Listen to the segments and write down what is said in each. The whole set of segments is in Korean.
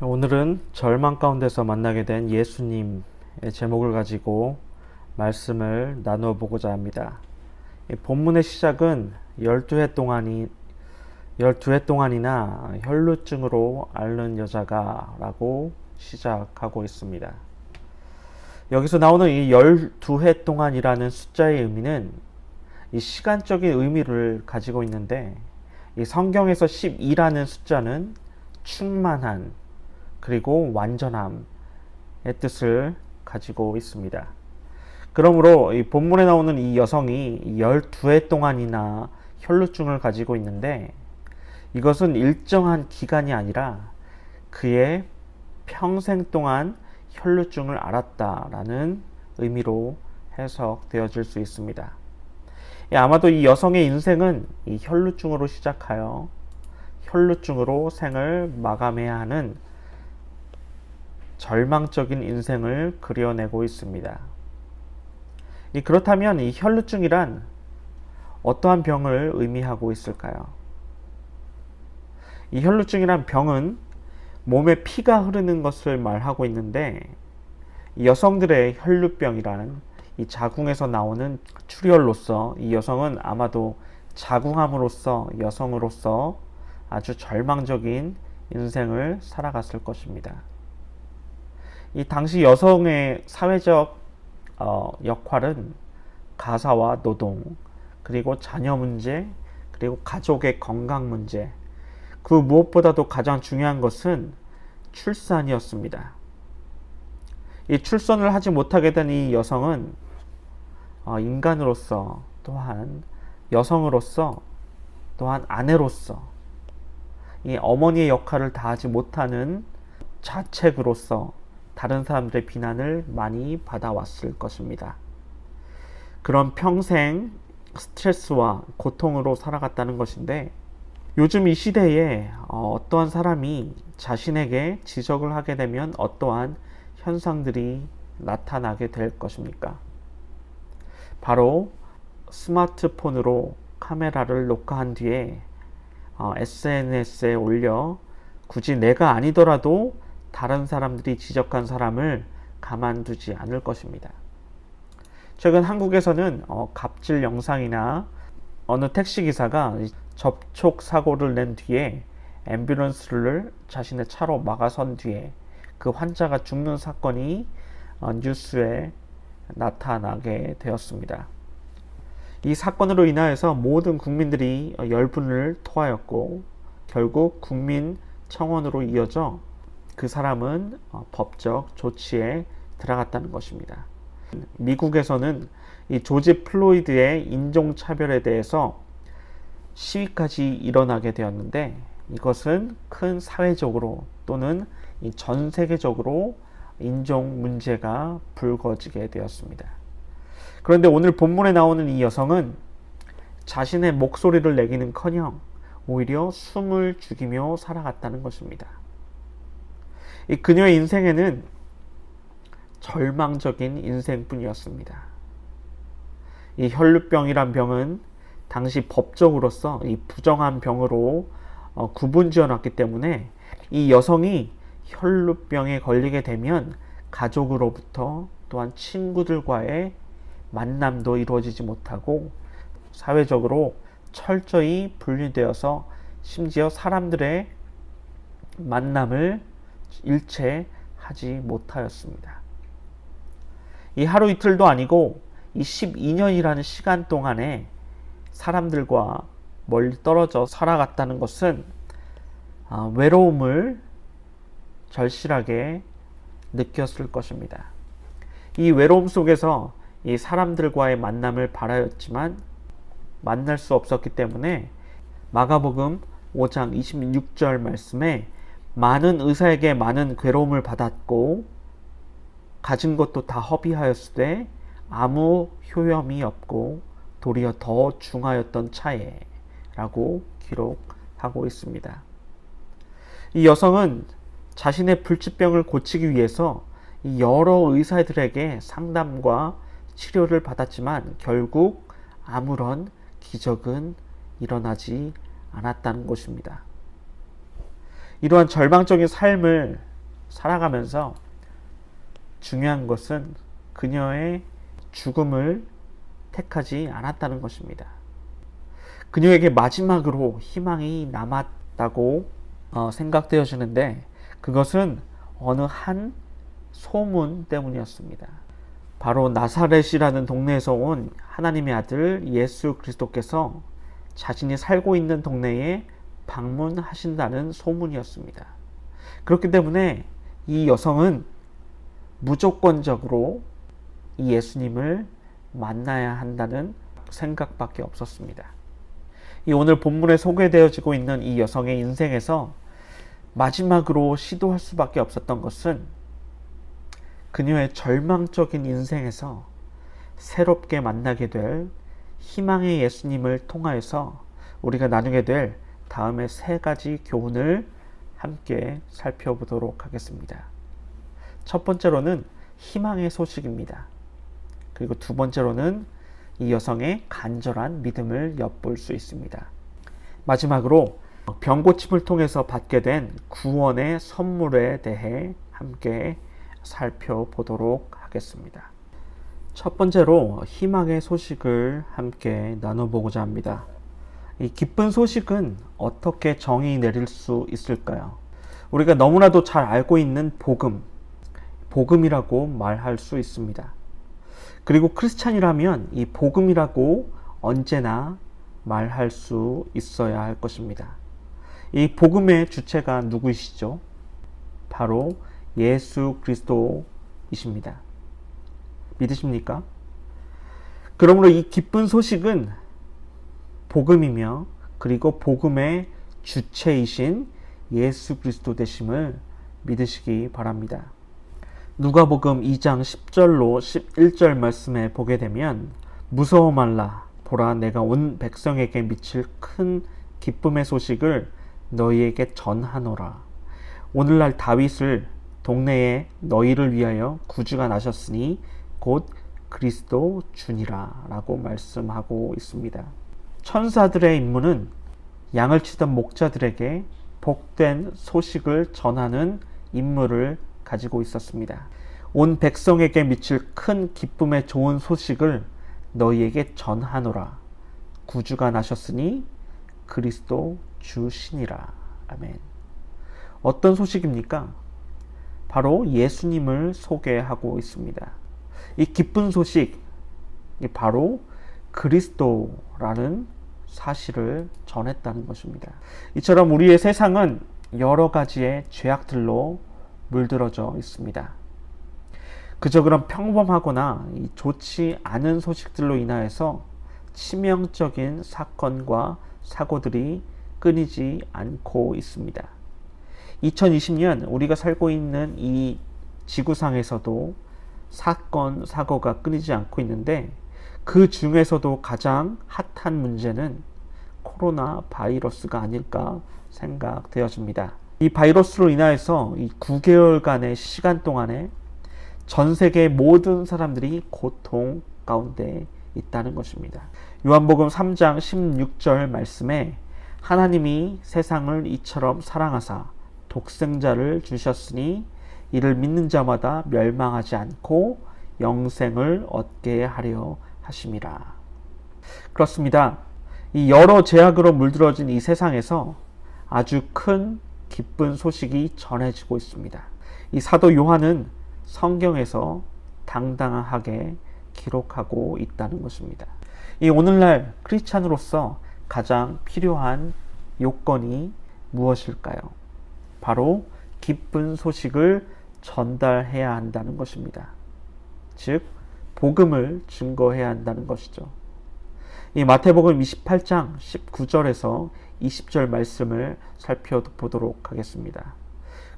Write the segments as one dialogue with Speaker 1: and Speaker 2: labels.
Speaker 1: 오늘은 절망 가운데서 만나게 된 예수님의 제목을 가지고 말씀을 나누어 보고자 합니다. 본문의 시작은 12해 동안이나 혈루증으로 앓는 여자가 라고 시작하고 있습니다. 여기서 나오는 이 12해 동안이라는 숫자의 의미는 이 시간적인 의미를 가지고 있는데, 이 성경에서 12라는 숫자는 충만한 그리고 완전함의 뜻을 가지고 있습니다. 그러므로 이 본문에 나오는 이 여성이 12해 동안이나 혈루증을 가지고 있는데, 이것은 일정한 기간이 아니라 그의 평생 동안 혈루증을 앓았다라는 의미로 해석되어질 수 있습니다. 아마도 이 여성의 인생은 이 혈루증으로 시작하여 혈루증으로 생을 마감해야 하는 절망적인 인생을 그려내고 있습니다. 그렇다면 이 혈루증이란 어떠한 병을 의미하고 있을까요? 이 혈루증이란 병은 몸에 피가 흐르는 것을 말하고 있는데, 이 여성들의 혈루병이란 이 자궁에서 나오는 출혈로서 이 여성은 아마도 자궁암으로서 여성으로서 아주 절망적인 인생을 살아갔을 것입니다. 이 당시 여성의 사회적 역할은 가사와 노동, 그리고 자녀 문제, 그리고 가족의 건강 문제, 그 무엇보다도 가장 중요한 것은 출산이었습니다. 이 출산을 하지 못하게 된 이 여성은 인간으로서, 또한 여성으로서, 또한 아내로서 이 어머니의 역할을 다하지 못하는 자책으로서 다른 사람들의 비난을 많이 받아왔을 것입니다. 그런 평생 스트레스와 고통으로 살아갔다는 것인데, 요즘 이 시대에 어떠한 사람이 자신에게 지적을 하게 되면 어떠한 현상들이 나타나게 될 것입니까? 바로 스마트폰으로 카메라를 녹화한 뒤에 SNS에 올려 굳이 내가 아니더라도 다른 사람들이 지적한 사람을 가만두지 않을 것입니다. 최근 한국에서는 갑질 영상이나 어느 택시기사가 접촉 사고를 낸 뒤에 앰뷸런스를 자신의 차로 막아선 뒤에 그 환자가 죽는 사건이 뉴스에 나타나게 되었습니다. 이 사건으로 인하여서 모든 국민들이 열분을 토하였고, 결국 국민청원으로 이어져 그 사람은 법적 조치에 들어갔다는 것입니다. 미국에서는 이 조지 플로이드의 인종차별에 대해서 시위까지 일어나게 되었는데, 이것은 큰 사회적으로 또는 전 세계적으로 인종 문제가 불거지게 되었습니다. 그런데 오늘 본문에 나오는 이 여성은 자신의 목소리를 내기는커녕 오히려 숨을 죽이며 살아갔다는 것입니다. 그녀의 인생에는 절망적인 인생뿐이었습니다. 이 혈루병이란 병은 당시 법적으로서 이 부정한 병으로 구분지어 놨기 때문에 이 여성이 혈루병에 걸리게 되면 가족으로부터 또한 친구들과의 만남도 이루어지지 못하고 사회적으로 철저히 분리되어서 심지어 사람들의 만남을 일체 하지 못하였습니다. 이 하루 이틀도 아니고 이 12년이라는 시간 동안에 사람들과 멀리 떨어져 살아갔다는 것은 외로움을 절실하게 느꼈을 것입니다. 이 외로움 속에서 이 사람들과의 만남을 바라였지만 만날 수 없었기 때문에 마가복음 5장 26절 말씀에 많은 의사에게 많은 괴로움을 받았고 가진 것도 다 허비하였으되 아무 효염이 없고 도리어 더 중하였던 차에 라고 기록하고 있습니다. 이 여성은 자신의 불치병을 고치기 위해서 여러 의사들에게 상담과 치료를 받았지만 결국 아무런 기적은 일어나지 않았다는 것입니다. 이러한 절망적인 삶을 살아가면서 중요한 것은 그녀의 죽음을 택하지 않았다는 것입니다. 그녀에게 마지막으로 희망이 남았다고 생각되어지는데 그것은 어느 한 소문 때문이었습니다. 바로 나사렛이라는 동네에서 온 하나님의 아들 예수 그리스도께서 자신이 살고 있는 동네에 방문하신다는 소문이었습니다. 그렇기 때문에 이 여성은 무조건적으로 이 예수님을 만나야 한다는 생각밖에 없었습니다. 이 오늘 본문에 소개되어지고 있는 이 여성의 인생에서 마지막으로 시도할 수밖에 없었던 것은 그녀의 절망적인 인생에서 새롭게 만나게 될 희망의 예수님을 통하여서 우리가 나누게 될 다음의 세 가지 교훈을 함께 살펴보도록 하겠습니다. 첫 번째로는 희망의 소식입니다. 그리고 두 번째로는 이 여성의 간절한 믿음을 엿볼 수 있습니다. 마지막으로 병고침을 통해서 받게 된 구원의 선물에 대해 함께 살펴보도록 하겠습니다. 첫 번째로 희망의 소식을 함께 나눠보고자 합니다. 이 기쁜 소식은 어떻게 정의 내릴 수 있을까요? 우리가 너무나도 잘 알고 있는 복음이라고 말할 수 있습니다. 그리고 크리스찬이라면 이 복음이라고 언제나 말할 수 있어야 할 것입니다. 이 복음의 주체가 누구이시죠? 바로 예수 그리스도이십니다. 믿으십니까? 그러므로 이 기쁜 소식은 복음이며 그리고 복음의 주체이신 예수 그리스도 되심을 믿으시기 바랍니다. 누가복음 2장 10절로 11절 말씀에 보게 되면 무서워 말라 보라 내가 온 백성에게 미칠 큰 기쁨의 소식을 너희에게 전하노라. 오늘날 다윗을 동네에 너희를 위하여 구주가 나셨으니 곧 그리스도 주니라 라고 말씀하고 있습니다. 천사들의 임무는 양을 치던 목자들에게 복된 소식을 전하는 임무를 가지고 있었습니다. 온 백성에게 미칠 큰 기쁨의 좋은 소식을 너희에게 전하노라. 구주가 나셨으니 그리스도 주시니라. 아멘. 어떤 소식입니까? 바로 예수님을 소개하고 있습니다. 이 기쁜 소식, 바로 그리스도라는 사실을 전했다는 것입니다. 이처럼 우리의 세상은 여러 가지의 죄악들로 물들어져 있습니다. 그저 그런 평범하거나 좋지 않은 소식들로 인하여서 치명적인 사건과 사고들이 끊이지 않고 있습니다. 2020년 우리가 살고 있는 이 지구상에서도 사건, 사고가 끊이지 않고 있는데 그 중에서도 가장 핫한 문제는 코로나 바이러스가 아닐까 생각되어집니다. 이 바이러스로 인하여서 이 9개월간의 시간 동안에 전 세계 모든 사람들이 고통 가운데 있다는 것입니다. 요한복음 3장 16절 말씀에 하나님이 세상을 이처럼 사랑하사 독생자를 주셨으니 이를 믿는 자마다 멸망하지 않고 영생을 얻게 하려 하심이라. 그렇습니다. 이 여러 죄악으로 물들어진 이 세상에서 아주 큰 기쁜 소식이 전해지고 있습니다. 이 사도 요한은 성경에서 당당하게 기록하고 있다는 것입니다. 이 오늘날 크리스찬으로서 가장 필요한 요건이 무엇일까요? 바로 기쁜 소식을 전달해야 한다는 것입니다. 즉 복음을 증거해야 한다는 것이죠. 이 마태복음 28장 19절에서 20절 말씀을 살펴보도록 하겠습니다.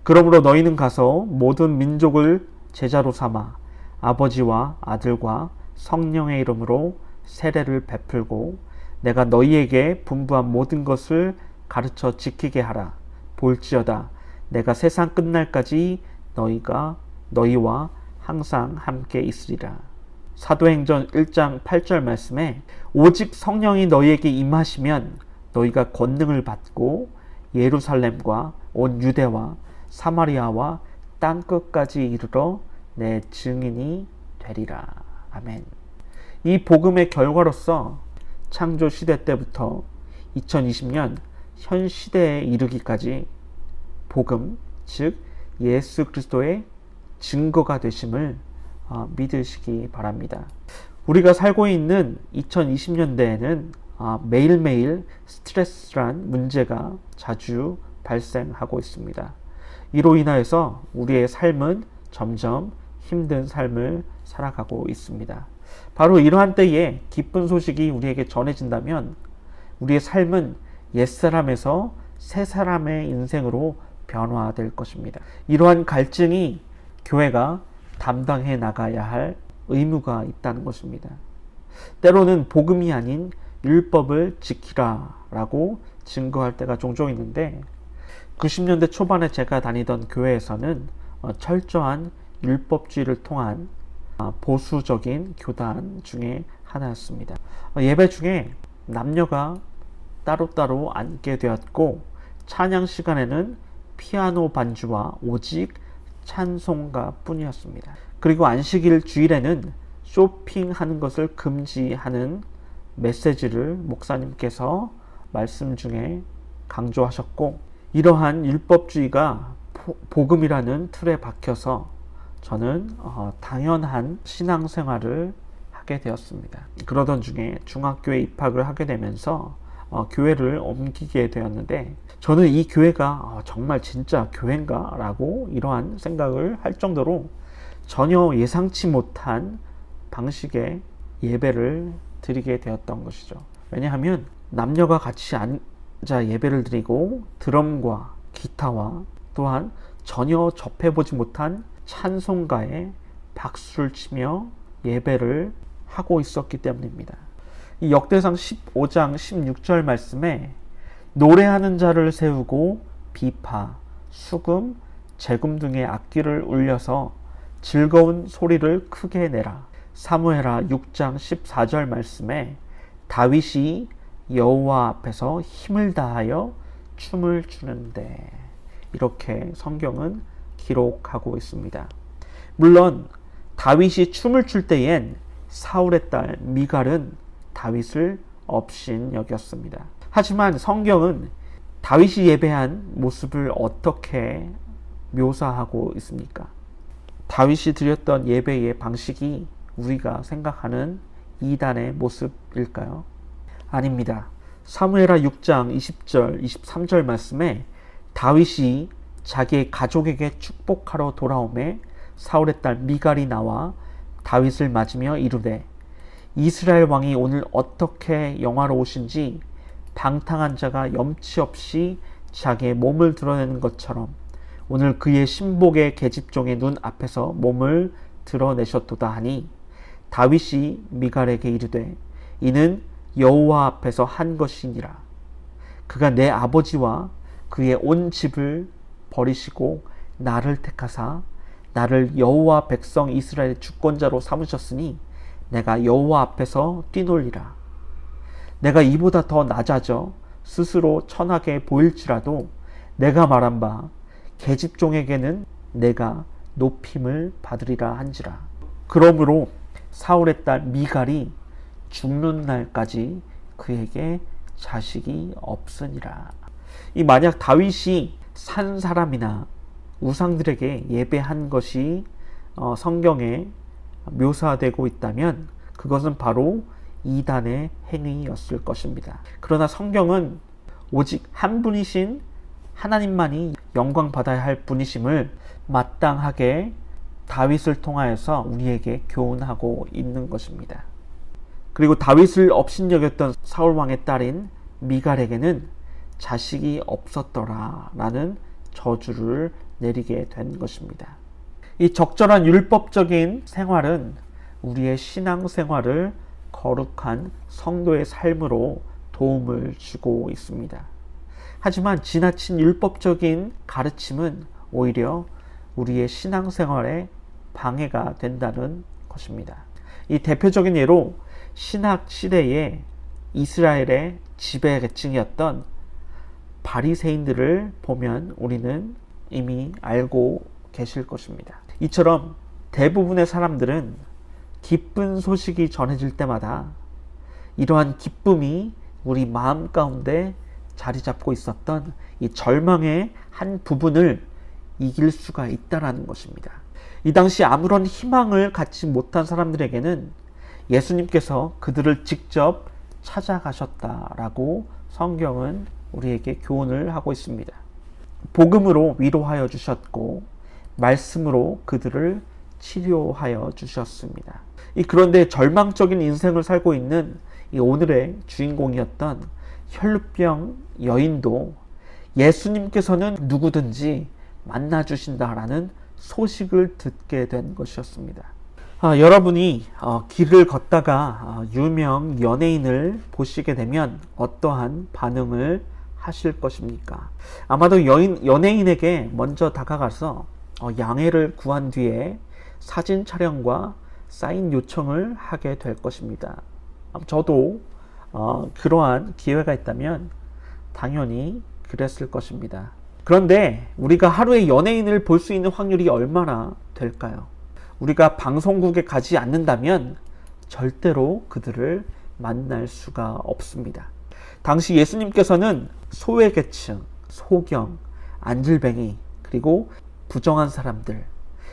Speaker 1: 그러므로 너희는 가서 모든 민족을 제자로 삼아 아버지와 아들과 성령의 이름으로 세례를 베풀고 내가 너희에게 분부한 모든 것을 가르쳐 지키게 하라. 볼지어다 내가 세상 끝날까지 너희와 항상 함께 있으리라. 사도행전 1장 8절 말씀에 오직 성령이 너희에게 임하시면 너희가 권능을 받고 예루살렘과 온 유대와 사마리아와 땅끝까지 이르러 내 증인이 되리라. 아멘. 이 복음의 결과로서 창조 시대 때부터 2020년 현 시대에 이르기까지 복음, 즉 예수 그리스도의 증거가 되심을 믿으시기 바랍니다. 우리가 살고 있는 2020년대에는 매일매일 스트레스란 문제가 자주 발생하고 있습니다. 이로 인하여서 우리의 삶은 점점 힘든 삶을 살아가고 있습니다. 바로 이러한 때에 기쁜 소식이 우리에게 전해진다면 우리의 삶은 옛사람에서 새사람의 인생으로 변화될 것입니다. 이러한 갈증이 교회가 담당해 나가야 할 의무가 있다는 것입니다. 때로는 복음이 아닌 율법을 지키라 라고 증거할 때가 종종 있는데 90년대 초반에 제가 다니던 교회에서는 철저한 율법주의를 통한 보수적인 교단 중에 하나였습니다. 예배 중에 남녀가 따로따로 앉게 되었고 찬양 시간에는 피아노 반주와 오직 찬송가 뿐이었습니다. 그리고 안식일 주일에는 쇼핑하는 것을 금지하는 메시지를 목사님께서 말씀 중에 강조하셨고 이러한 율법주의가 복음이라는 틀에 박혀서 저는 당연한 신앙생활을 하게 되었습니다. 그러던 중에 중학교에 입학을 하게 되면서 교회를 옮기게 되었는데 저는 이 교회가 정말 진짜 교회인가? 라고 이러한 생각을 할 정도로 전혀 예상치 못한 방식의 예배를 드리게 되었던 것이죠. 왜냐하면 남녀가 같이 앉아 예배를 드리고 드럼과 기타와 또한 전혀 접해보지 못한 찬송가에 박수를 치며 예배를 하고 있었기 때문입니다. 이 역대상 15장 16절 말씀에 노래하는 자를 세우고 비파, 수금, 재금 등의 악기를 울려서 즐거운 소리를 크게 내라. 사무엘하 6장 14절 말씀에 다윗이 여호와 앞에서 힘을 다하여 춤을 추는데 이렇게 성경은 기록하고 있습니다. 물론 다윗이 춤을 출 때엔 사울의 딸 미갈은 다윗을 업신여겼습니다. 하지만 성경은 다윗이 예배한 모습을 어떻게 묘사하고 있습니까? 다윗이 드렸던 예배의 방식이 우리가 생각하는 이단의 모습일까요? 아닙니다. 사무엘하 6장 20절, 23절 말씀에 다윗이 자기의 가족에게 축복하러 돌아오매 사울의 딸 미갈이 나와 다윗을 맞으며 이르되 이스라엘 왕이 오늘 어떻게 영화로우신지 방탕한 자가 염치 없이 자기의 몸을 드러내는 것처럼 오늘 그의 신복의 계집종의 눈 앞에서 몸을 드러내셨도다 하니 다윗이 미갈에게 이르되 이는 여호와 앞에서 한 것이니라. 그가 내 아버지와 그의 온 집을 버리시고 나를 택하사 나를 여호와 백성 이스라엘의 주권자로 삼으셨으니 내가 여호와 앞에서 뛰놀리라. 내가 이보다 더 낮아져 스스로 천하게 보일지라도 내가 말한 바 계집종에게는 내가 높임을 받으리라 한지라. 그러므로 사울의 딸 미갈이 죽는 날까지 그에게 자식이 없으니라. 이 만약 다윗이 산 사람이나 우상들에게 예배한 것이 성경에 묘사되고 있다면 그것은 바로 이단의 행위였을 것입니다. 그러나 성경은 오직 한 분이신 하나님만이 영광 받아야 할 분이심을 마땅하게 다윗을 통하여서 우리에게 교훈하고 있는 것입니다. 그리고 다윗을 업신여겼던 사울왕의 딸인 미갈에게는 자식이 없었더라 라는 저주를 내리게 된 것입니다. 이 적절한 율법적인 생활은 우리의 신앙생활을 거룩한 성도의 삶으로 도움을 주고 있습니다. 하지만 지나친 율법적인 가르침은 오히려 우리의 신앙생활에 방해가 된다는 것입니다. 이 대표적인 예로 신학 시대에 이스라엘의 지배계층이었던 바리새인들을 보면 우리는 이미 알고 계실 것입니다. 이처럼 대부분의 사람들은 기쁜 소식이 전해질 때마다 이러한 기쁨이 우리 마음 가운데 자리 잡고 있었던 이 절망의 한 부분을 이길 수가 있다라는 것입니다. 이 당시 아무런 희망을 갖지 못한 사람들에게는 예수님께서 그들을 직접 찾아가셨다라고 성경은 우리에게 교훈을 하고 있습니다. 복음으로 위로하여 주셨고 말씀으로 그들을 치료하여 주셨습니다. 그런데 절망적인 인생을 살고 있는 이 오늘의 주인공이었던 혈루병 여인도 예수님께서는 누구든지 만나주신다라는 소식을 듣게 된 것이었습니다. 여러분이 길을 걷다가 유명 연예인을 보시게 되면 어떠한 반응을 하실 것입니까? 아마도 연예인에게 먼저 다가가서 양해를 구한 뒤에 사진 촬영과 사인 요청을 하게 될 것입니다. 저도 그러한 기회가 있다면 당연히 그랬을 것입니다. 그런데 우리가 하루에 연예인을 볼 수 있는 확률이 얼마나 될까요? 우리가 방송국에 가지 않는다면 절대로 그들을 만날 수가 없습니다. 당시 예수님께서는 소외계층, 소경, 안질뱅이, 그리고 부정한 사람들,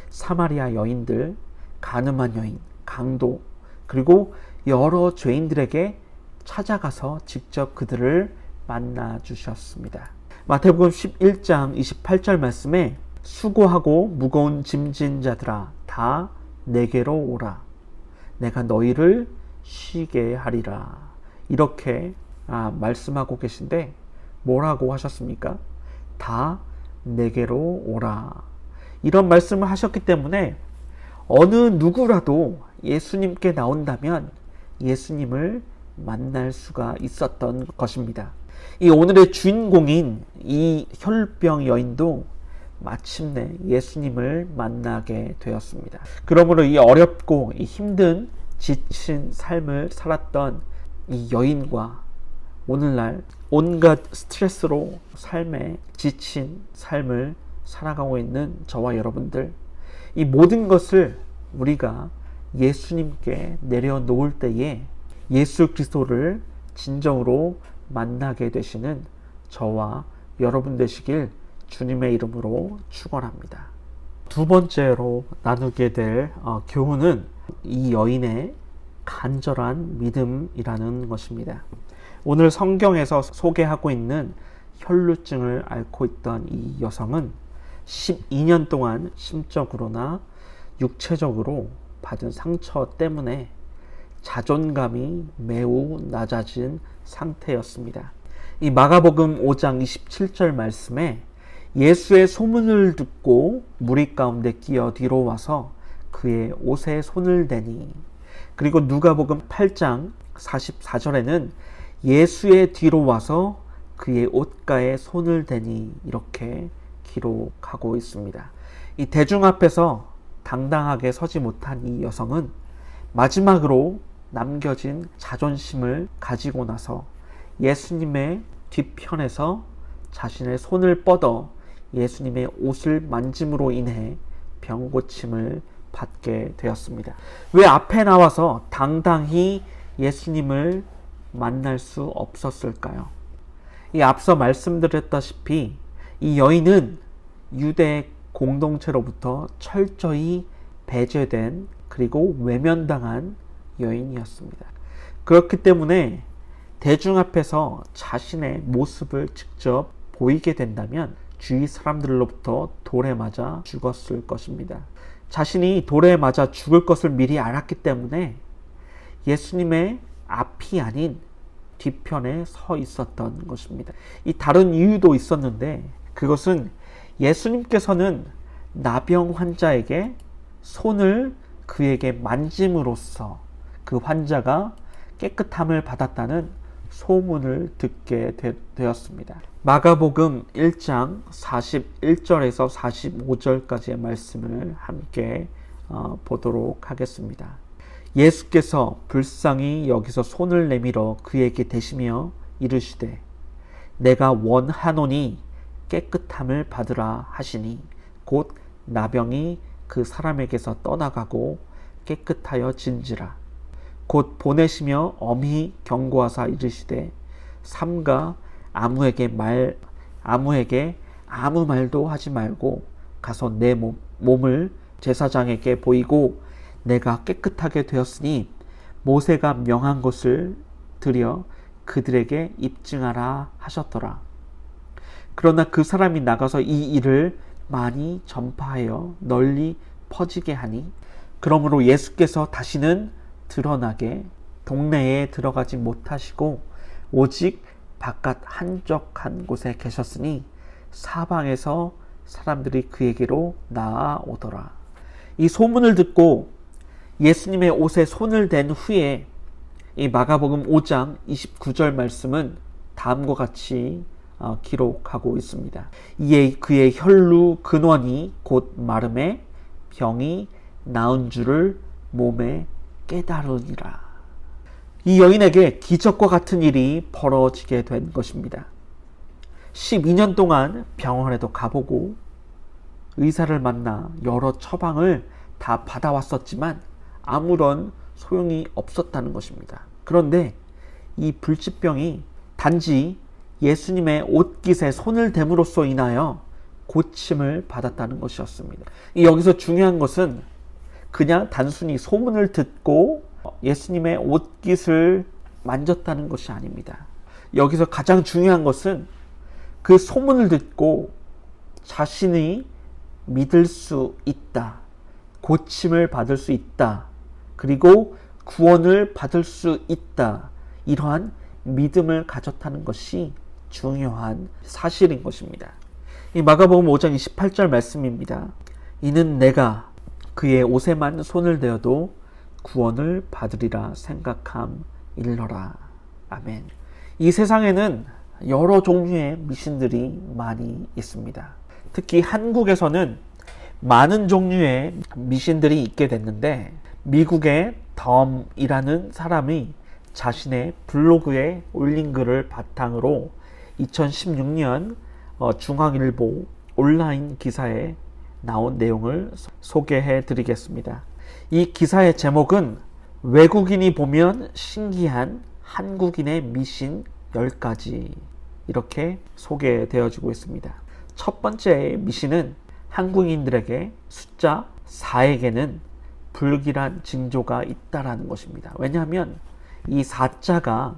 Speaker 1: 사마리아 여인들, 가늠한 여인, 강도, 그리고 여러 죄인들에게 찾아가서 직접 그들을 만나 주셨습니다. 마태복음 11장 28절 말씀에 수고하고 무거운 짐진 자들아 다 내게로 오라 내가 너희를 쉬게 하리라 이렇게 말씀하고 계신데 뭐라고 하셨습니까? 다 내게로 오라 이런 말씀을 하셨기 때문에 어느 누구라도 예수님께 나온다면 예수님을 만날 수가 있었던 것입니다. 이 오늘의 주인공인 이 혈병 여인도 마침내 예수님을 만나게 되었습니다. 그러므로 이 어렵고 이 힘든 지친 삶을 살았던 이 여인과 오늘날 온갖 스트레스로 삶에 지친 삶을 살아가고 있는 저와 여러분들, 이 모든 것을 우리가 예수님께 내려놓을 때에 예수 그리스도를 진정으로 만나게 되시는 저와 여러분 되시길 주님의 이름으로 축원합니다. 두 번째로 나누게 될 교훈은 이 여인의 간절한 믿음이라는 것입니다. 오늘 성경에서 소개하고 있는 혈루증을 앓고 있던 이 여성은 12년 동안 심적으로나 육체적으로 받은 상처 때문에 자존감이 매우 낮아진 상태였습니다. 이 마가복음 5장 27절 말씀에 예수의 소문을 듣고 무리 가운데 끼어 뒤로 와서 그의 옷에 손을 대니, 그리고 누가복음 8장 44절에는 예수의 뒤로 와서 그의 옷가에 손을 대니 이렇게 기록하고 있습니다. 이 대중 앞에서 당당하게 서지 못한 이 여성은 마지막으로 남겨진 자존심을 가지고 나서 예수님의 뒤편에서 자신의 손을 뻗어 예수님의 옷을 만짐으로 인해 병고침을 받게 되었습니다. 왜 앞에 나와서 당당히 예수님을 만날 수 없었을까요? 이 앞서 말씀드렸다시피 이 여인은 유대 공동체로부터 철저히 배제된 그리고 외면당한 여인이었습니다. 그렇기 때문에 대중 앞에서 자신의 모습을 직접 보이게 된다면 주위 사람들로부터 돌에 맞아 죽었을 것입니다. 자신이 돌에 맞아 죽을 것을 미리 알았기 때문에 예수님의 앞이 아닌 뒤편에 서 있었던 것입니다. 이 다른 이유도 있었는데 그것은 예수님께서는 나병 환자에게 손을 그에게 만짐으로써 그 환자가 깨끗함을 받았다는 소문을 듣게 되었습니다. 마가복음 1장 41절에서 45절까지의 말씀을 함께 보도록 하겠습니다. 예수께서 불쌍히 여기서 손을 내밀어 그에게 대시며 이르시되 내가 원하노니 깨끗함을 받으라 하시니 곧 나병이 그 사람에게서 떠나가고 깨끗하여 진지라. 곧 보내시며 엄히 경고하사 이르시되 삼가 아무에게 아무 말도 하지 말고 가서 내 몸을 제사장에게 보이고 내가 깨끗하게 되었으니 모세가 명한 것을 드려 그들에게 입증하라 하셨더라. 그러나 그 사람이 나가서 이 일을 많이 전파하여 널리 퍼지게 하니 그러므로 예수께서 다시는 드러나게 동네에 들어가지 못하시고 오직 바깥 한적한 곳에 계셨으니 사방에서 사람들이 그에게로 나아오더라. 이 소문을 듣고 예수님의 옷에 손을 댄 후에 이 마가복음 5장 29절 말씀은 다음과 같이 기록하고 있습니다. 이에 그의 혈루 근원이 곧 마름에 병이 나은 줄을 몸에 깨달으니라. 이 여인에게 기적과 같은 일이 벌어지게 된 것입니다. 12년 동안 병원에도 가보고 의사를 만나 여러 처방을 다 받아왔었지만 아무런 소용이 없었다는 것입니다. 그런데 이 불치병이 단지 예수님의 옷깃에 손을 댐으로써 인하여 고침을 받았다는 것이었습니다. 여기서 중요한 것은 그냥 단순히 소문을 듣고 예수님의 옷깃을 만졌다는 것이 아닙니다. 여기서 가장 중요한 것은 그 소문을 듣고 자신이 믿을 수 있다, 고침을 받을 수 있다, 그리고 구원을 받을 수 있다, 이러한 믿음을 가졌다는 것이 중요한 사실인 것입니다. 이 마가복음 5장 28절 말씀입니다. 이는 내가 그의 옷에만 손을 대어도 구원을 받으리라 생각함 일러라. 아멘. 이 세상에는 여러 종류의 미신들이 많이 있습니다. 특히 한국에서는 많은 종류의 미신들이 있게 됐는데 미국의 덤이라는 사람이 자신의 블로그에 올린 글을 바탕으로 2016년 중앙일보 온라인 기사에 나온 내용을 소개해 드리겠습니다. 이 기사의 제목은 외국인이 보면 신기한 한국인의 미신 10가지 이렇게 소개되어지고 있습니다. 첫 번째 미신은 한국인들에게 숫자 4에게는 불길한 징조가 있다라는 것입니다. 왜냐하면 이 4자가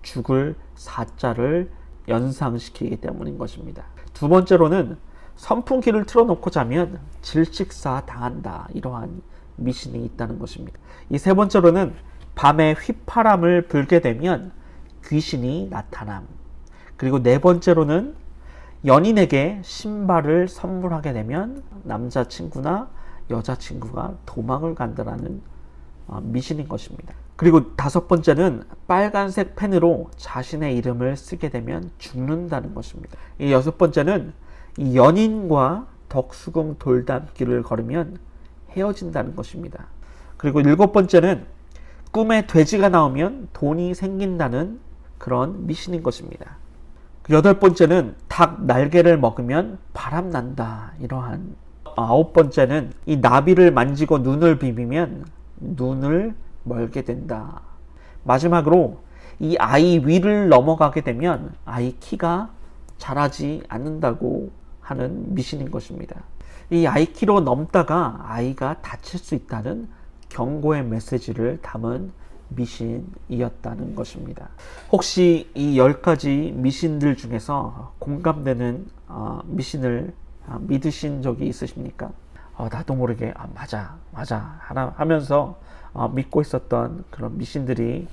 Speaker 1: 죽을 4자를 연상시키기 때문인 것입니다. 두 번째로는 선풍기를 틀어놓고 자면 질식사 당한다, 이러한 미신이 있다는 것입니다. 이 세 번째로는 밤에 휘파람을 불게 되면 귀신이 나타남. 그리고 네 번째로는 연인에게 신발을 선물하게 되면 남자친구나 여자친구가 도망을 간다라는 미신인 것입니다. 그리고 다섯 번째는 빨간색 펜으로 자신의 이름을 쓰게 되면 죽는다는 것입니다. 이 여섯 번째는 이 연인과 덕수궁 돌담길을 걸으면 헤어진다는 것입니다. 그리고 일곱 번째는 꿈에 돼지가 나오면 돈이 생긴다는 그런 미신인 것입니다. 여덟 번째는 닭 날개를 먹으면 바람 난다, 이러한. 아홉 번째는 이 나비를 만지고 눈을 비비면 눈을 멀게 된다. 마지막으로 이 아이 위를 넘어가게 되면 아이 키가 자라지 않는다고 하는 미신인 것입니다. 이 아이 키로 넘다가 아이가 다칠 수 있다는 경고의 메시지를 담은 미신이었다는 것입니다. 혹시 이 10가지 미신들 중에서 공감되는 미신을 믿으신 적이 있으십니까? 나도 모르게 맞아 하면서 믿고 있었던 그런 미신들이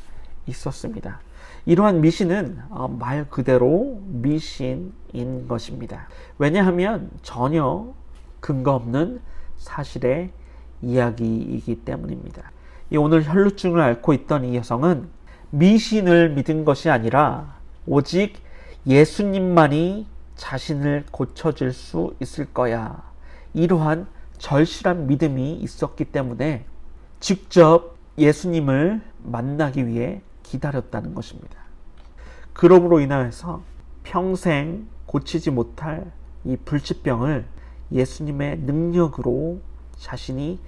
Speaker 1: 있었습니다. 이러한 미신은 말 그대로 미신인 것입니다. 왜냐하면 전혀 근거 없는 사실의 이야기이기 때문입니다. 오늘 혈루증을 앓고 있던 이 여성은 미신을 믿은 것이 아니라 오직 예수님만이 자신을 고쳐줄 수 있을 거야, 이러한 절실한 믿음이 있었기 때문에 직접 예수님을 만나기 위해 기다렸다는 것입니다. 그러므로 인하여서 평생 고치지 못할 이 불치병을 예수님의 능력으로 자신이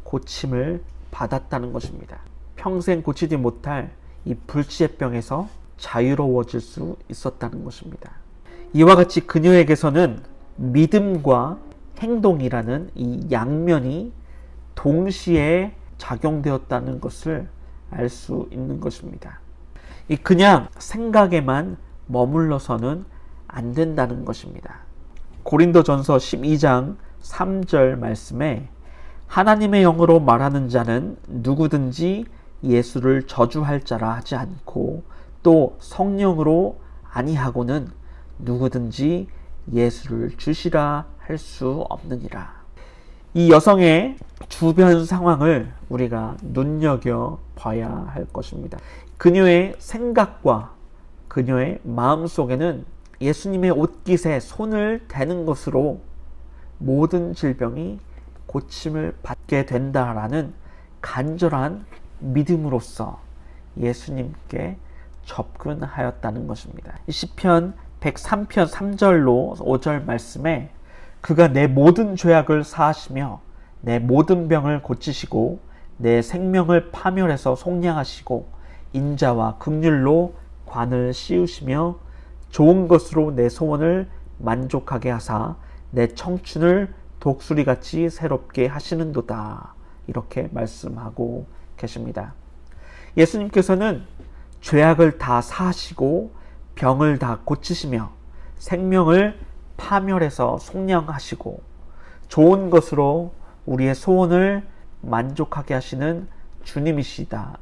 Speaker 1: 고침을 받았다는 것입니다. 평생 고치지 못할 이 불치의병에서 자유로워질 수 있었다는 것입니다. 이와 같이 그녀에게서는 믿음과 행동이라는 이 양면이 동시에 작용되었다는 것을 알 수 있는 것입니다. 이 그냥 생각에만 머물러서는 안 된다는 것입니다. 고린도전서 12장 3절 말씀에 하나님의 영으로 말하는 자는 누구든지 예수를 저주할 자라 하지 않고 또 성령으로 아니하고는 누구든지 예수를 주시라 할 수 없느니라. 이 여성의 주변 상황을 우리가 눈여겨봐야 할 것입니다. 그녀의 생각과 그녀의 마음속에는 예수님의 옷깃에 손을 대는 것으로 모든 질병이 고침을 받게 된다라는 간절한 믿음으로써 예수님께 접근하였다는 것입니다. 시편 103편 3절로 5절 말씀에 그가 내 모든 죄악을 사하시며 내 모든 병을 고치시고 내 생명을 파멸해서 속량하시고 인자와 긍휼로 관을 씌우시며 좋은 것으로 내 소원을 만족하게 하사 내 청춘을 독수리같이 새롭게 하시는도다. 이렇게 말씀하고 계십니다. 예수님께서는 죄악을 다 사하시고 병을 다 고치시며 생명을 파멸해서 속량하시고 좋은 것으로 우리의 소원을 만족하게 하시는 주님이시다.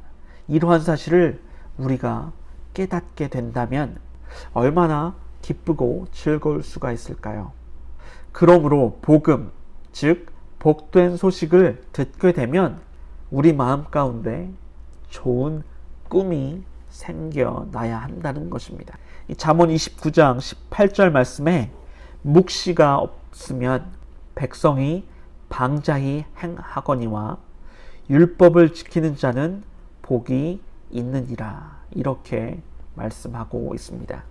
Speaker 1: 이러한 사실을 우리가 깨닫게 된다면 얼마나 기쁘고 즐거울 수가 있을까요? 그러므로 복음, 즉 복된 소식을 듣게 되면 우리 마음 가운데 좋은 꿈이 생겨나야 한다는 것입니다. 이 잠언 29장 18절 말씀에 묵시가 없으면 백성이 방자히 행하거니와 율법을 지키는 자는 복이 있느니라. 이렇게 말씀하고 있습니다.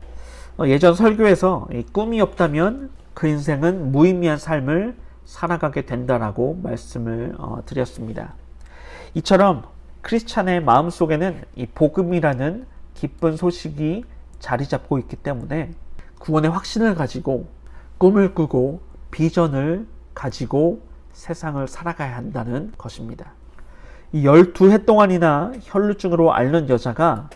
Speaker 1: 예전 설교에서 꿈이 없다면 그 인생은 무의미한 삶을 살아가게 된다라고 말씀을 드렸습니다. 이처럼 크리스찬의 마음속에는 이 복음이라는 기쁜 소식이 자리 잡고 있기 때문에 구원의 확신을 가지고 꿈을 꾸고 비전을 가지고 세상을 살아가야 한다는 것입니다. 이 12해 동안이나 혈루증으로 앓는 여자가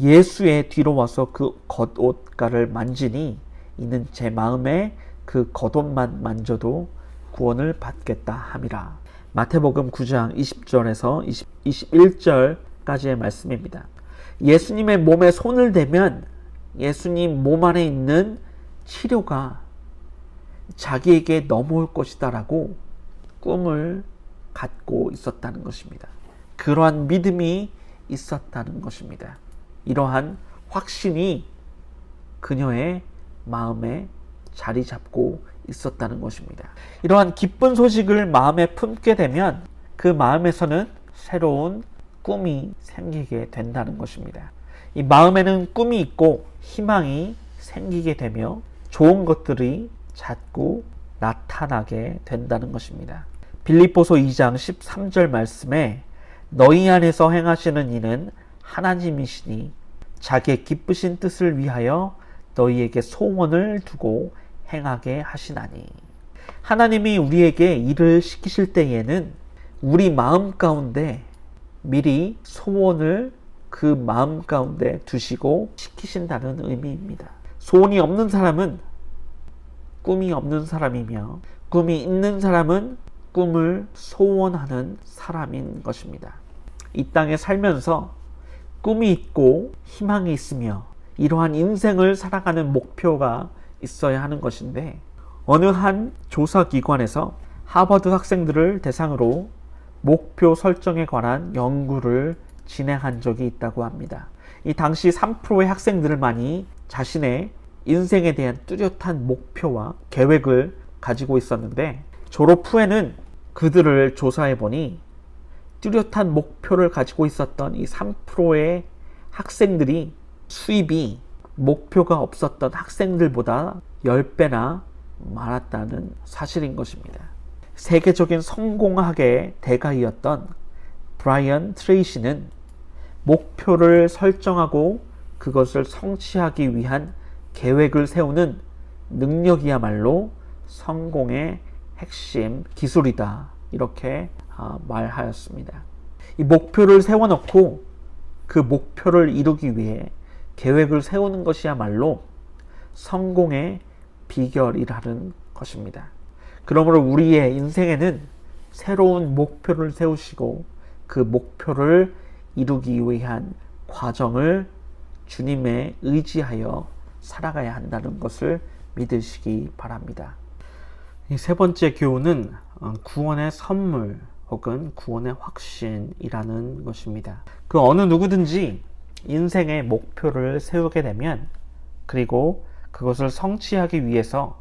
Speaker 1: 예수의 뒤로 와서 그 겉옷가를 만지니 이는 제 마음에 그 겉옷만 만져도 구원을 받겠다 함이라. 마태복음 9장 20절에서 21절까지의 말씀입니다. 예수님의 몸에 손을 대면 예수님 몸 안에 있는 치료가 자기에게 넘어올 것이다 라고 꿈을 갖고 있었다는 것입니다. 그러한 믿음이 있었다는 것입니다. 이러한 확신이 그녀의 마음에 자리 잡고 있었다는 것입니다. 이러한 기쁜 소식을 마음에 품게 되면 그 마음에서는 새로운 꿈이 생기게 된다는 것입니다. 이 마음에는 꿈이 있고 희망이 생기게 되며 좋은 것들이 자꾸 나타나게 된다는 것입니다. 빌립보서 2장 13절 말씀에 너희 안에서 행하시는 이는 하나님이시니 자기의 기쁘신 뜻을 위하여 너희에게 소원을 두고 행하게 하시나니. 하나님이 우리에게 일을 시키실 때에는 우리 마음 가운데 미리 소원을 그 마음 가운데 두시고 시키신다는 의미입니다. 소원이 없는 사람은 꿈이 없는 사람이며 꿈이 있는 사람은 꿈을 소원하는 사람인 것입니다. 이 땅에 살면서 꿈이 있고 희망이 있으며 이러한 인생을 살아가는 목표가 있어야 하는 것인데 어느 한 조사기관에서 하버드 학생들을 대상으로 목표 설정에 관한 연구를 진행한 적이 있다고 합니다. 이 당시 3%의 학생들만이 자신의 인생에 대한 뚜렷한 목표와 계획을 가지고 있었는데 졸업 후에는 그들을 조사해 보니 뚜렷한 목표를 가지고 있었던 이 3%의 학생들이 수입이 목표가 없었던 학생들보다 10배나 많았다는 사실인 것입니다. 세계적인 성공학의 대가이었던 브라이언 트레이시는 목표를 설정하고 그것을 성취하기 위한 계획을 세우는 능력이야말로 성공의 핵심 기술이다. 이렇게 말하였습니다. 이 목표를 세워놓고 그 목표를 이루기 위해 계획을 세우는 것이야말로 성공의 비결이라는 것입니다. 그러므로 우리의 인생에는 새로운 목표를 세우시고 그 목표를 이루기 위한 과정을 주님에 의지하여 살아가야 한다는 것을 믿으시기 바랍니다. 이 세 번째 교훈은 구원의 선물 혹은 구원의 확신이라는 것입니다. 그 어느 누구든지 인생의 목표를 세우게 되면 그리고 그것을 성취하기 위해서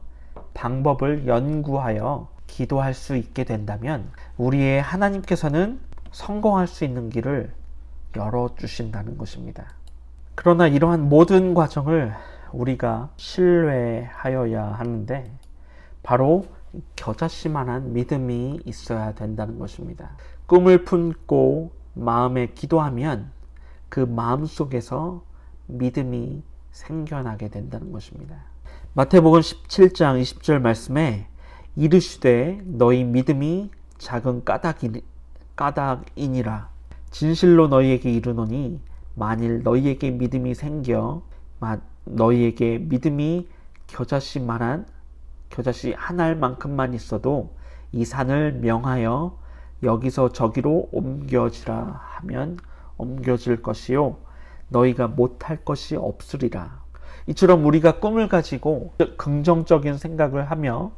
Speaker 1: 방법을 연구하여 기도할 수 있게 된다면 우리의 하나님께서는 성공할 수 있는 길을 열어주신다는 것입니다. 그러나 이러한 모든 과정을 우리가 신뢰하여야 하는데 바로 겨자씨만한 믿음이 있어야 된다는 것입니다. 꿈을 품고 마음에 기도하면 그 마음 속에서 믿음이 생겨나게 된다는 것입니다. 마태복음 17장 20절 말씀에 이르시되 너희 믿음이 작은 까닭이니라 진실로 너희에게 이르노니 만일 너희에게 믿음이 생겨 너희에게 믿음이 겨자씨 한 알만큼만 있어도 이 산을 명하여 여기서 저기로 옮겨지라 하면 옮겨질 것이요 너희가 못할 것이 없으리라. 이처럼 우리가 꿈을 가지고 긍정적인 생각을 하며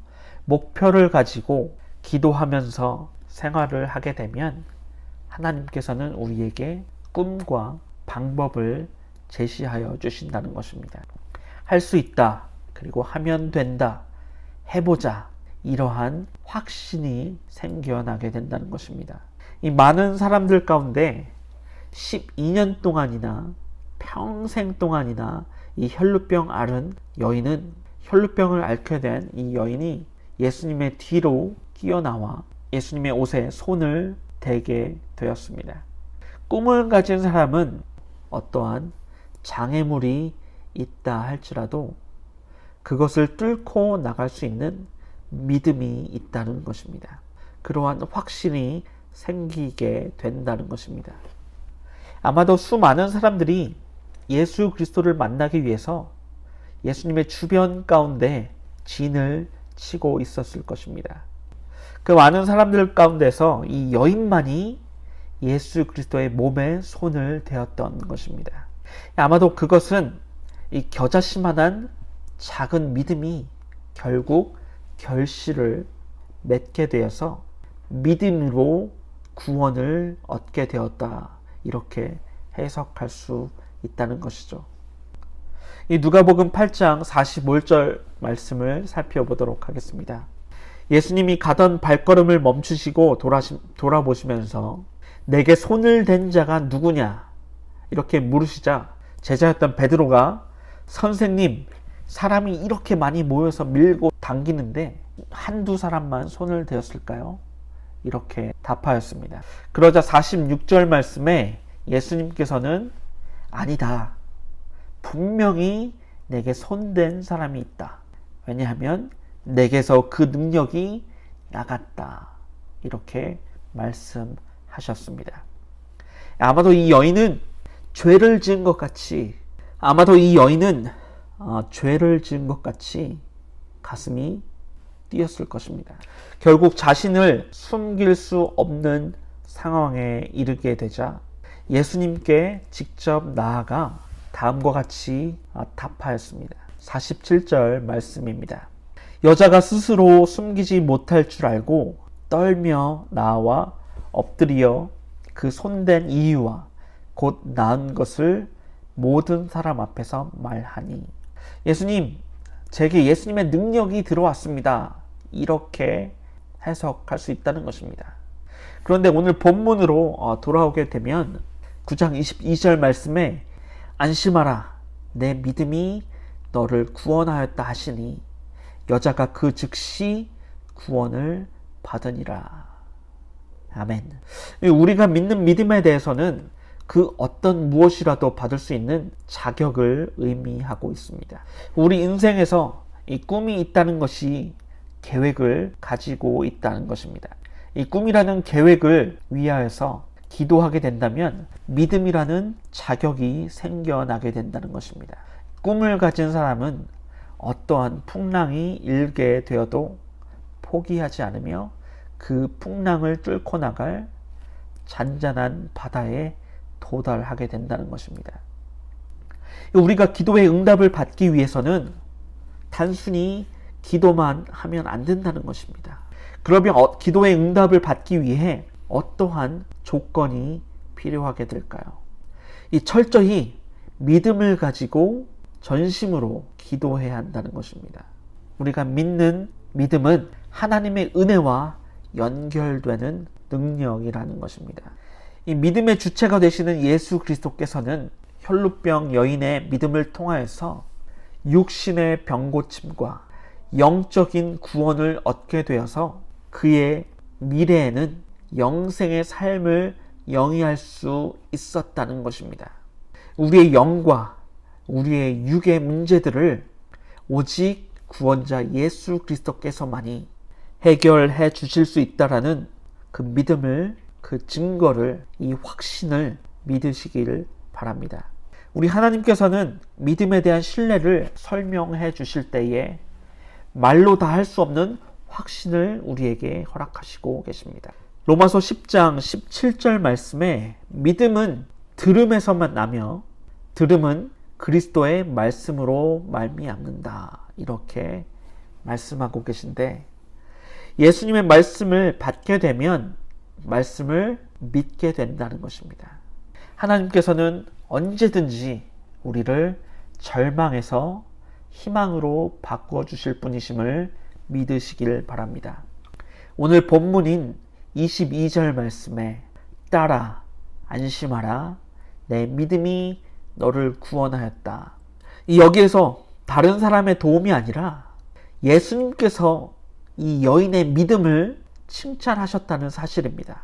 Speaker 1: 목표를 가지고 기도하면서 생활을 하게 되면 하나님께서는 우리에게 꿈과 방법을 제시하여 주신다는 것입니다. 할 수 있다. 그리고 하면 된다. 해보자. 이러한 확신이 생겨나게 된다는 것입니다. 이 많은 사람들 가운데 12년 동안이나 평생 동안이나 이 혈루병 앓은 여인은 혈루병을 앓게 된 이 여인이 예수님의 뒤로 뛰어나와 예수님의 옷에 손을 대게 되었습니다. 꿈을 가진 사람은 어떠한 장애물이 있다 할지라도 그것을 뚫고 나갈 수 있는 믿음이 있다는 것입니다. 그러한 확신이 생기게 된다는 것입니다. 아마도 수많은 사람들이 예수 그리스도를 만나기 위해서 예수님의 주변 가운데 진을 치고 있었을 것입니다. 그 많은 사람들 가운데서 이 여인만이 예수 그리스도의 몸에 손을 대었던 것입니다. 아마도 그것은 이 겨자씨만한 작은 믿음이 결국 결실을 맺게 되어서 믿음으로 구원을 얻게 되었다. 이렇게 해석할 수 있다는 것이죠. 이 누가복음 8장 45절 말씀을 살펴보도록 하겠습니다. 예수님이 가던 발걸음을 멈추시고 돌아보시면서 내게 손을 댄 자가 누구냐? 이렇게 물으시자 제자였던 베드로가 선생님, 사람이 이렇게 많이 모여서 밀고 당기는데 한두 사람만 손을 대었을까요? 이렇게 답하였습니다. 그러자 46절 말씀에 예수님께서는 아니다. 분명히 내게 손댄 사람이 있다. 왜냐하면 내게서 그 능력이 나갔다. 이렇게 말씀하셨습니다. 아마도 이 여인은 죄를 지은 것 같이 가슴이 뛰었을 것입니다. 결국 자신을 숨길 수 없는 상황에 이르게 되자 예수님께 직접 나아가 다음과 같이 답하였습니다. 47절 말씀입니다. 여자가 스스로 숨기지 못할 줄 알고 떨며 나와 엎드려 그 손댄 이유와 곧 나은 것을 모든 사람 앞에서 말하니 예수님, 제게 예수님의 능력이 들어왔습니다. 이렇게 해석할 수 있다는 것입니다. 그런데 오늘 본문으로 돌아오게 되면 9장 22절 말씀에 안심하라 내 믿음이 너를 구원하였다 하시니 여자가 그 즉시 구원을 받으니라. 아멘. 우리가 믿는 믿음에 대해서는 그 어떤 무엇이라도 받을 수 있는 자격을 의미하고 있습니다. 우리 인생에서 이 꿈이 있다는 것이 계획을 가지고 있다는 것입니다. 이 꿈이라는 계획을 위하여서 기도하게 된다면 믿음이라는 자격이 생겨나게 된다는 것입니다. 꿈을 가진 사람은 어떠한 풍랑이 일게 되어도 포기하지 않으며 그 풍랑을 뚫고 나갈 잔잔한 바다에 도달하게 된다는 것입니다. 우리가 기도의 응답을 받기 위해서는 단순히 기도만 하면 안 된다는 것입니다. 그러면 기도의 응답을 받기 위해 어떠한 조건이 필요하게 될까요? 이 철저히 믿음을 가지고 전심으로 기도해야 한다는 것입니다. 우리가 믿는 믿음은 하나님의 은혜와 연결되는 능력이라는 것입니다. 이 믿음의 주체가 되시는 예수 그리스도께서는 혈루병 여인의 믿음을 통하여서 육신의 병고침과 영적인 구원을 얻게 되어서 그의 미래에는 영생의 삶을 영위할 수 있었다는 것입니다. 우리의 영과 우리의 육의 문제들을 오직 구원자 예수 그리스도께서만이 해결해 주실 수 있다라는 그 믿음을, 그 증거를, 이 확신을 믿으시기를 바랍니다. 우리 하나님께서는 믿음에 대한 신뢰를 설명해 주실 때에 말로 다 할 수 없는 확신을 우리에게 허락하시고 계십니다. 로마서 10장 17절 말씀에 믿음은 들음에서만 나며 들음은 그리스도의 말씀으로 말미암는다, 이렇게 말씀하고 계신데, 예수님의 말씀을 받게 되면 말씀을 믿게 된다는 것입니다. 하나님께서는 언제든지 우리를 절망에서 희망으로 바꾸어 주실 분이심을 믿으시길 바랍니다. 오늘 본문인 22절 말씀에 따라 안심하라, 내 믿음이 너를 구원하였다. 여기에서 다른 사람의 도움이 아니라 예수님께서 이 여인의 믿음을 칭찬하셨다는 사실입니다.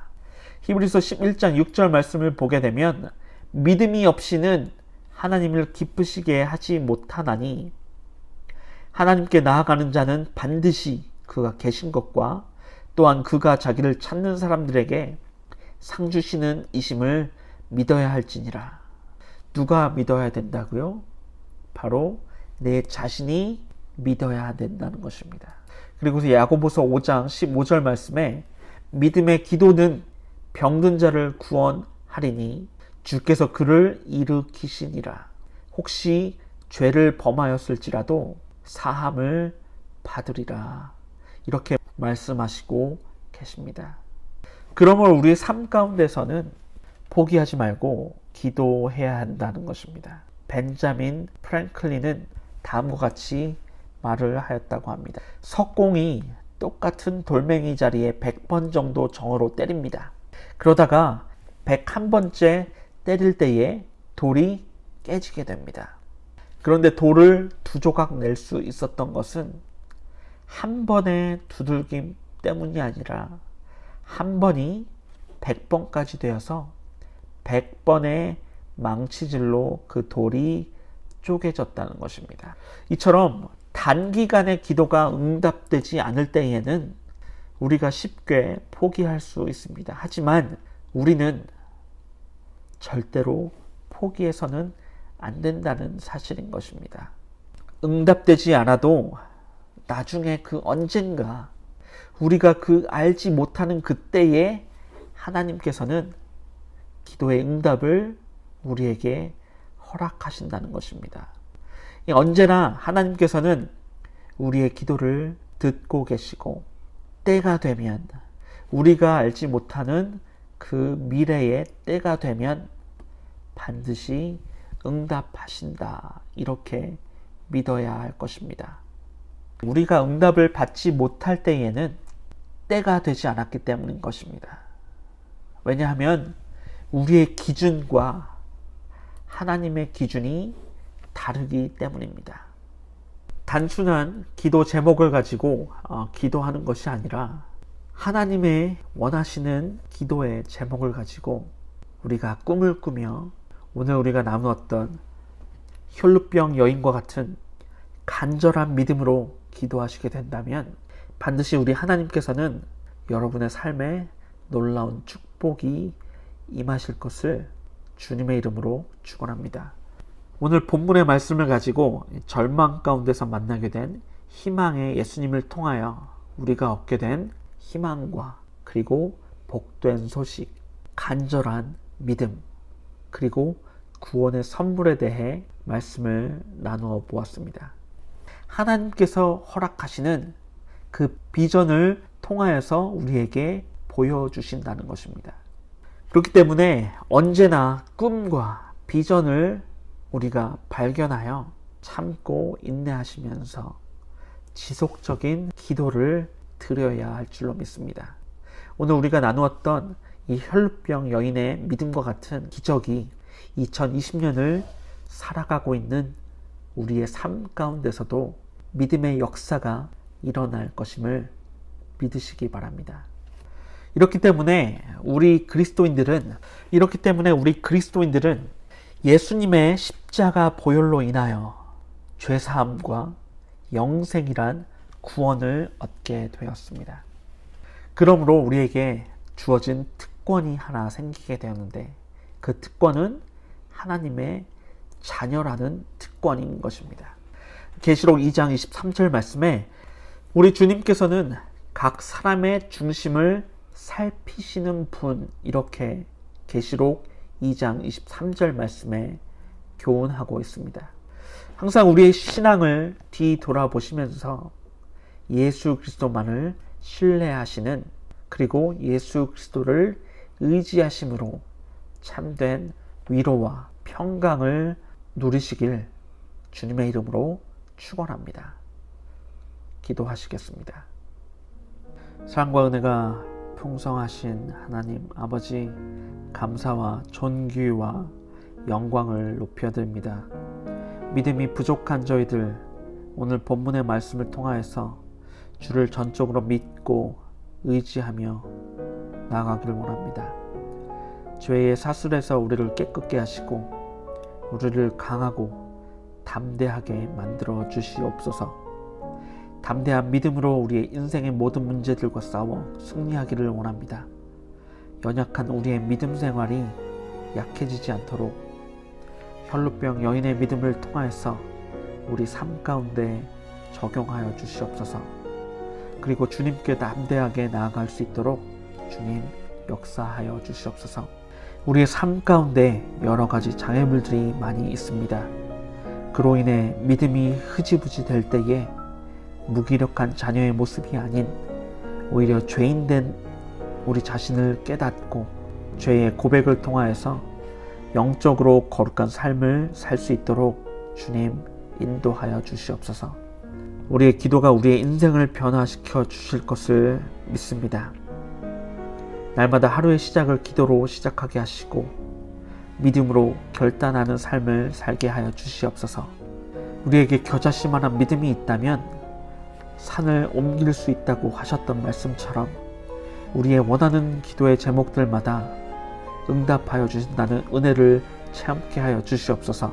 Speaker 1: 히브리서 11장 6절 말씀을 보게 되면 믿음이 없이는 하나님을 기쁘시게 하지 못하나니 하나님께 나아가는 자는 반드시 그가 계신 것과 또한 그가 자기를 찾는 사람들에게 상 주시는 이심을 믿어야 할지니라. 누가 믿어야 된다고요? 바로 내 자신이 믿어야 된다는 것입니다. 그리고 야고보서 5장 15절 말씀에 믿음의 기도는 병든 자를 구원하리니 주께서 그를 일으키시니라. 혹시 죄를 범하였을지라도 사함을 받으리라. 이렇게 말씀하시고 계십니다. 그러므로 우리의 삶 가운데서는 포기하지 말고 기도해야 한다는 것입니다. 벤자민 프랭클린은 다음과 같이 말을 하였다고 합니다. 석공이 똑같은 돌멩이 자리에 100번 정도 정으로 때립니다. 그러다가 101번째 때릴 때에 돌이 깨지게 됩니다. 그런데 돌을 두 조각 낼 수 있었던 것은 한 번의 두들김 때문이 아니라 한 번이 100번까지 되어서 100번의 망치질로 그 돌이 쪼개졌다는 것입니다. 이처럼 단기간에 기도가 응답되지 않을 때에는 우리가 쉽게 포기할 수 있습니다. 하지만 우리는 절대로 포기해서는 안 된다는 사실인 것입니다. 응답되지 않아도 나중에 그 언젠가 우리가 그 알지 못하는 그때에 하나님께서는 기도의 응답을 우리에게 허락하신다는 것입니다. 언제나 하나님께서는 우리의 기도를 듣고 계시고 때가 되면, 우리가 알지 못하는 그 미래의 때가 되면 반드시 응답하신다, 이렇게 믿어야 할 것입니다. 우리가 응답을 받지 못할 때에는 때가 되지 않았기 때문인 것입니다. 왜냐하면 우리의 기준과 하나님의 기준이 다르기 때문입니다. 단순한 기도 제목을 가지고 기도하는 것이 아니라 하나님의 원하시는 기도의 제목을 가지고 우리가 꿈을 꾸며 오늘 우리가 나누었던 혈루병 여인과 같은 간절한 믿음으로 기도하시게 된다면 반드시 우리 하나님께서는 여러분의 삶에 놀라운 축복이 임하실 것을 주님의 이름으로 축원합니다. 오늘 본문의 말씀을 가지고 절망 가운데서 만나게 된 희망의 예수님을 통하여 우리가 얻게 된 희망과 그리고 복된 소식, 간절한 믿음, 그리고 구원의 선물에 대해 말씀을 나누어 보았습니다. 하나님께서 허락하시는 그 비전을 통하여서 우리에게 보여주신다는 것입니다. 그렇기 때문에 언제나 꿈과 비전을 우리가 발견하여 참고 인내하시면서 지속적인 기도를 드려야 할 줄로 믿습니다. 오늘 우리가 나누었던 이 혈루병 여인의 믿음과 같은 기적이 2020년을 살아가고 있는 우리의 삶 가운데서도 믿음의 역사가 일어날 것임을 믿으시기 바랍니다. 이렇기 때문에 우리 그리스도인들은 예수님의 십자가 보혈로 인하여 죄사함과 영생이란 구원을 얻게 되었습니다. 그러므로 우리에게 주어진 특권이 하나 생기게 되었는데 그 특권은 하나님의 자녀라는 특권인 것입니다. 계시록 2장 23절 말씀에 우리 주님께서는 각 사람의 중심을 살피시는 분, 이렇게 계시록 2장 23절 말씀에 교훈하고 있습니다. 항상 우리의 신앙을 뒤돌아보시면서 예수 그리스도만을 신뢰하시는, 그리고 예수 그리스도를 의지하심으로 참된 위로와 평강을 누리시길 주님의 이름으로 축원합니다. 기도하시겠습니다. 사랑과 은혜가 풍성하신 하나님 아버지, 감사와 존귀와 영광을 높여드립니다. 믿음이 부족한 저희들, 오늘 본문의 말씀을 통하여서 주를 전적으로 믿고 의지하며 나아가기를 원합니다. 죄의 사슬에서 우리를 깨끗게 하시고 우리를 강하고 담대하게 만들어 주시옵소서. 담대한 믿음으로 우리의 인생의 모든 문제들과 싸워 승리하기를 원합니다. 연약한 우리의 믿음 생활이 약해지지 않도록 혈루병 여인의 믿음을 통하여서 우리 삶 가운데 적용하여 주시옵소서. 그리고 주님께 담대하게 나아갈 수 있도록 주님 역사하여 주시옵소서. 우리의 삶 가운데 여러 가지 장애물들이 많이 있습니다. 그로 인해 믿음이 흐지부지 될 때에 무기력한 자녀의 모습이 아닌 오히려 죄인된 우리 자신을 깨닫고 죄의 고백을 통하여서 영적으로 거룩한 삶을 살 수 있도록 주님 인도하여 주시옵소서. 우리의 기도가 우리의 인생을 변화시켜 주실 것을 믿습니다. 날마다 하루의 시작을 기도로 시작하게 하시고 믿음으로 결단하는 삶을 살게 하여 주시옵소서. 우리에게 겨자씨만한 믿음이 있다면 산을 옮길 수 있다고 하셨던 말씀처럼 우리의 원하는 기도의 제목들마다 응답하여 주신다는 은혜를 체험케 하여 주시옵소서.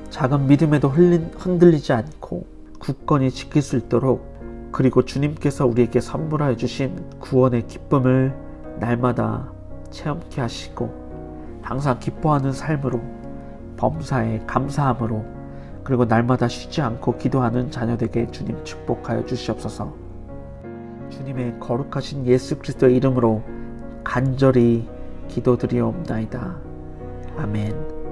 Speaker 1: 작은 믿음에도 흔들리지 않고 굳건히 지킬 수 있도록, 그리고 주님께서 우리에게 선물하여 주신 구원의 기쁨을 날마다 체험케 하시고 항상 기뻐하는 삶으로, 범사에 감사함으로, 그리고 날마다 쉬지 않고 기도하는 자녀에게 주님 축복하여 주시옵소서. 주님의 거룩하신 예수 그리스도의 이름으로 간절히 기도드리옵나이다. 아멘.